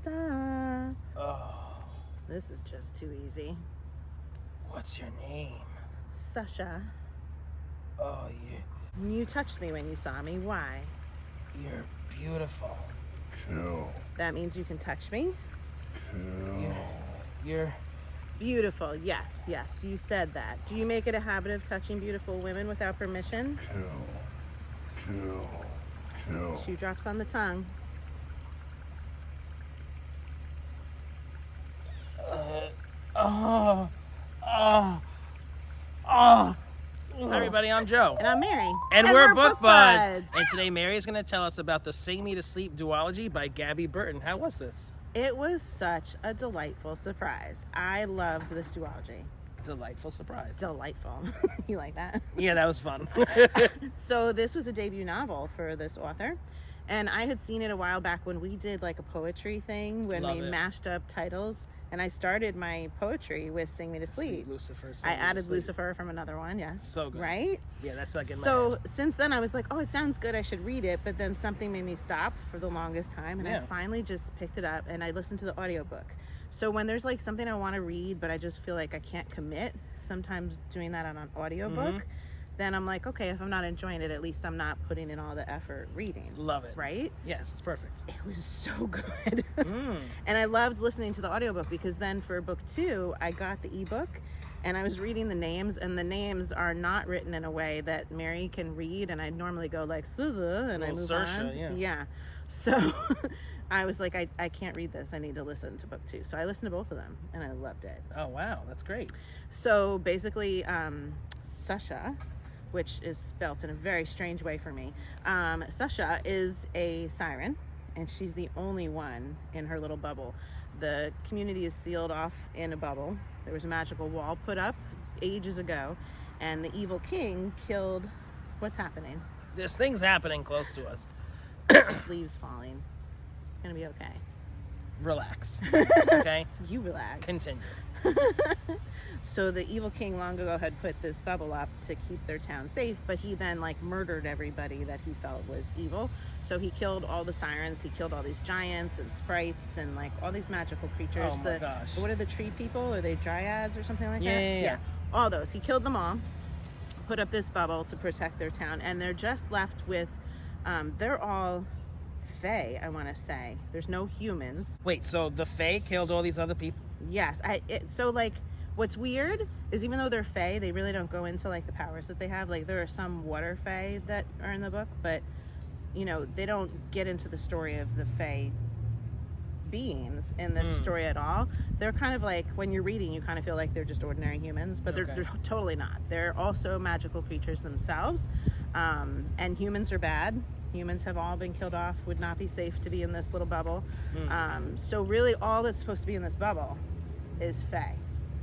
Stop. Oh, This is just too easy. what's your name? Sasha. Oh, You touched me when you saw me. Why? you're beautiful. Kill. That means you can touch me? Kill. You're Beautiful. Yes, yes. You said that. Do you make it a habit of touching beautiful women without permission? Kill. Kill. Shoe drops on the tongue. Hi, everybody, I'm Joe. And I'm Mary. And we're Book Buds. Buds. And today Mary is going to tell us about the Sing Me to Sleep duology by Gabi Burton. How was this? It was such a delightful surprise. I loved this duology. Delightful surprise. Delightful. You like that? Yeah, that was fun. So this was a debut novel for this author. And I had seen it a while back when we did like a poetry thing when Love we it. mashed up titles. And I started my poetry with Sing Me to Sleep. Lucifer. I added Lucifer from another one, yes. So good. Right? Yeah, that's like in my So head. since then I was like, oh, it sounds good, I should read it. But then something made me stop for the longest time. And Yeah. I finally just picked it up and I listened to the audiobook. So when there's like something I want to read, but I just feel like I can't commit, sometimes doing that on an audiobook, then I'm like, okay, if I'm not enjoying it, at least I'm not putting in all the effort reading. Love it. Right? Yes, it's perfect. It was so good. Mm. And I loved listening to the audiobook because then for book 2, I got the ebook and I was reading the names, and the names are not written in a way that Mary can read, and I normally go like Suza and I Little move Saoirse, on. yeah. So I was like, I can't read this. I need to listen to book 2. So I listened to both of them and I loved it. Oh, wow. That's great. So basically, Sasha, which is spelt in a very strange way for me, Sasha is a siren, and she's the only one in her little bubble. The community is sealed off in a bubble. There was a magical wall put up ages ago, and the evil king killed... What's happening? There's things happening close to us. Just leaves falling. It's gonna be okay. Relax. Okay? You relax. Continue. So the evil king long ago had put this bubble up to keep their town safe, but he then like murdered everybody that he felt was evil. So he killed all the sirens, he killed all these giants and sprites and like all these magical creatures. Oh my gosh. What are the tree people? Are they dryads or something like Yeah, that? yeah. All those. He killed them all, put up this bubble to protect their town, and they're just left with, they're all fae, I want to say. There's no humans. Wait, so the Fae killed all these other people? Yes, so like what's weird is even though they're fae, they really don't go into like the powers that they have. Like there are some water fae that are in the book, but you know, they don't get into the story of the fae beings in this story at all. They're kind of like, when you're reading, you kind of feel like they're just ordinary humans, but they're totally not. They're also magical creatures themselves, and humans are bad. Humans have all been killed off, would not be safe to be in this little bubble. So really all that's supposed to be in this bubble is fae.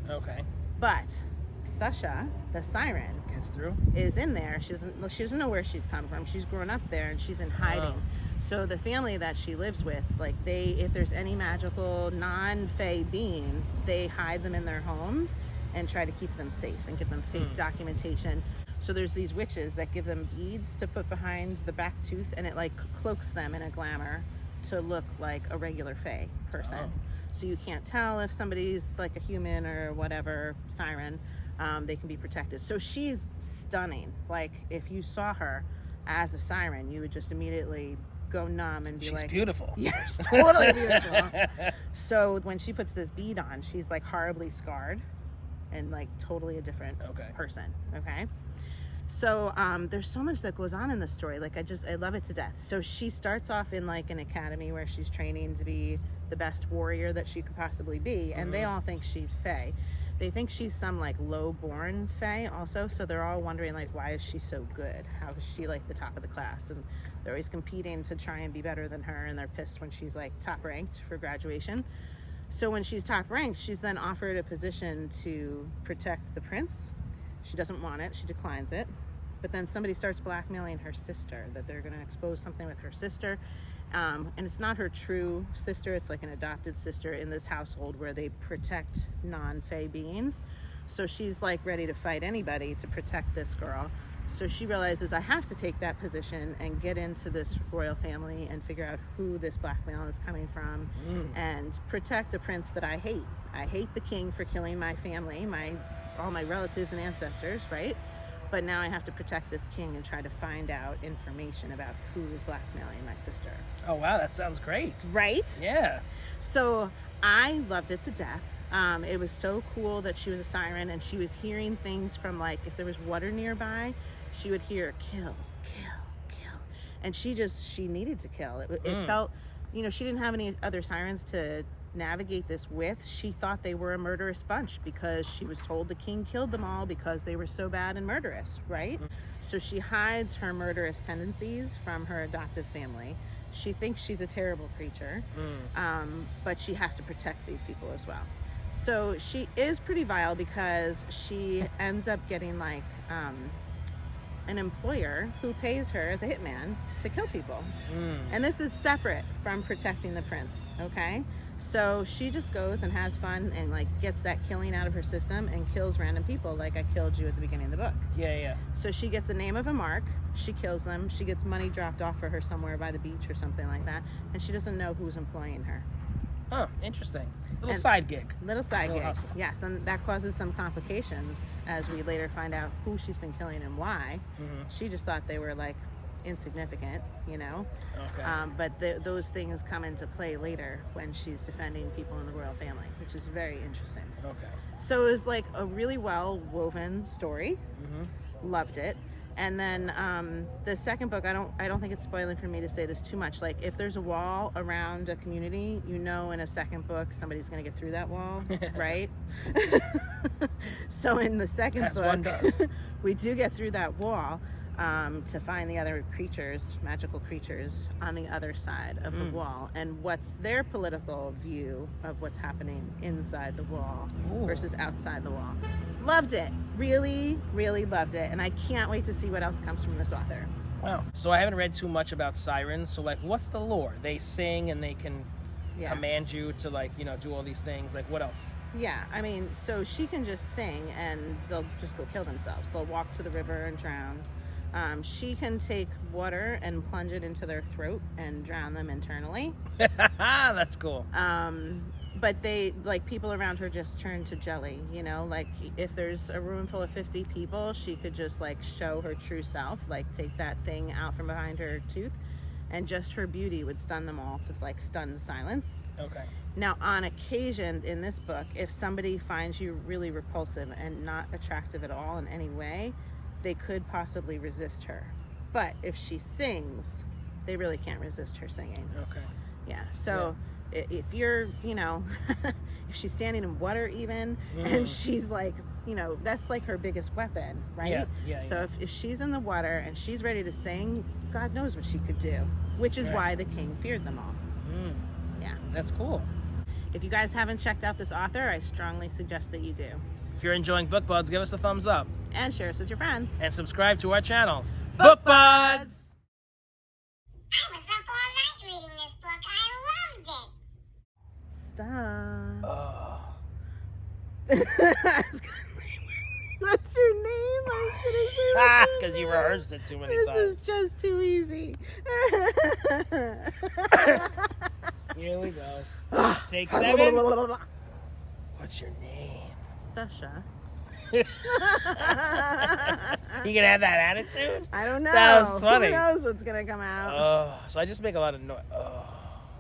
Okay. But Sasha, the siren, Gets through? is in there. She doesn't know where she's come from. She's grown up there and she's in hiding. So the family that she lives with, like if there's any magical non-fae beings, they hide them in their home and try to keep them safe and give them fake documentation. So there's these witches that give them beads to put behind the back tooth, and it like cloaks them in a glamour to look like a regular fae person. Oh. So you can't tell if somebody's like a human or whatever, siren. They can be protected. So she's stunning. Like if you saw her as a siren, you would just immediately go numb and be She's like, beautiful. yeah, she's totally beautiful. So when she puts this bead on, she's like horribly scarred and like totally a different person. Okay. So there's so much that goes on in the story. Like I love it to death. So she starts off in like an academy where she's training to be the best warrior that she could possibly be, and they all think she's fae. They think she's some like low-born fae also, so they're all wondering like, why is she so good? How is she like the top of the class? And they're always competing to try and be better than her, and they're pissed when she's like top ranked for graduation. So when she's top ranked, she's then offered a position to protect the prince. She doesn't want it, she declines it. But then somebody starts blackmailing her sister, that they're gonna expose something with her sister. And it's not her true sister, it's like an adopted sister in this household where they protect non-fae beings. So she's like ready to fight anybody to protect this girl. So she realizes I have to take that position and get into this royal family and figure out who this blackmail is coming from and protect a prince that I hate. I hate the king for killing my family, all my relatives and ancestors, right? But now I have to protect this king and try to find out information about who is blackmailing my sister. Oh, wow, that sounds great. Right? Yeah. So I loved it to death. It was so cool that she was a siren and she was hearing things from, like, if there was water nearby, she would hear kill, kill, kill. And she needed to kill. It felt, she didn't have any other sirens to navigate this with. She thought they were a murderous bunch because she was told the king killed them all because they were so bad and murderous, right? So she hides her murderous tendencies from her adoptive family. She thinks she's a terrible creature, but she has to protect these people as well. So she is pretty vile because she ends up getting like an employer who pays her as a hitman to kill people. And this is separate from protecting the prince, okay? So she just goes and has fun and like gets that killing out of her system and kills random people like I killed you at the beginning of the book. Yeah. So she gets the name of a mark, she kills them, she gets money dropped off for her somewhere by the beach or something like that, and she doesn't know who's employing her. Huh, interesting. Little side gig. Little side gig. Hustle. Yes, and that causes some complications as we later find out who she's been killing and why. She just thought they were like insignificant, Okay. But those things come into play later when she's defending people in the royal family, which is very interesting. Okay. So it was like a really well woven story. Loved it. And then the second book, I don't think it's spoiling for me to say this too much. Like, if there's a wall around a community, in a second book somebody's going to get through that wall, right? So in the second book, we do get through that wall to find the other creatures, magical creatures, on the other side of the wall, and what's their political view of what's happening inside the wall versus outside the wall. Loved it. Really, really loved it. And I can't wait to see what else comes from this author. Wow. So I haven't read too much about sirens. So, like, what's the lore? They sing and they can command you to, like, do all these things. Like, what else? Yeah, I mean, so she can just sing and they'll just go kill themselves. They'll walk to the river and drown. She can take water and plunge it into their throat and drown them internally. That's cool. But people around her just turn to jelly, like if there's a room full of 50 people, she could just like show her true self, like take that thing out from behind her tooth, and just her beauty would stun them all to like stunned silence. Okay. Now, on occasion in this book, if somebody finds you really repulsive and not attractive at all in any way, they could possibly resist her. But if she sings, they really can't resist her singing. Okay. Yeah, so if you're, if she's standing in water even, and she's like, that's like her biggest weapon, right? Yeah. So if she's in the water and she's ready to sing, God knows what she could do, which is why the king feared them all. Yeah. That's cool. If you guys haven't checked out this author, I strongly suggest that you do. If you're enjoying Book Buds, give us a thumbs up. And share us with your friends. And subscribe to our channel. Book Buds! I was up all night reading this book. I loved it. Stop. Oh. I was gonna what's your name? I was gonna say what's your Because you name? rehearsed it too many This times. is just too easy. Here we go. Take 7. What's your name? Sasha. You gonna have that attitude? I don't know. That was funny. Who knows what's gonna come out? Oh, so I just make a lot of noise. Oh.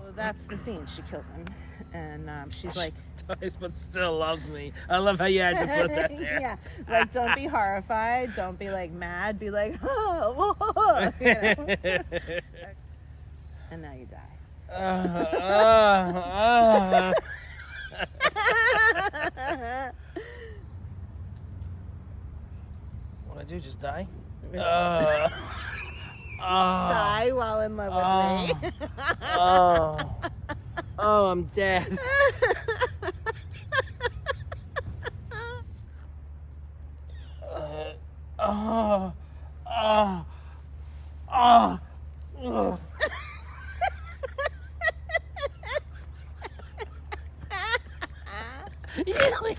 Well, that's the scene. She kills him, and she's like, But still loves me. I love how you had to put that there. yeah, like don't be horrified, don't be like mad, be like, oh, whoa, and now you die. What I do? Just die? Die while in love with me. Oh, I'm dead.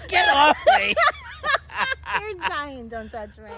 Get off me! You're dying, don't touch me.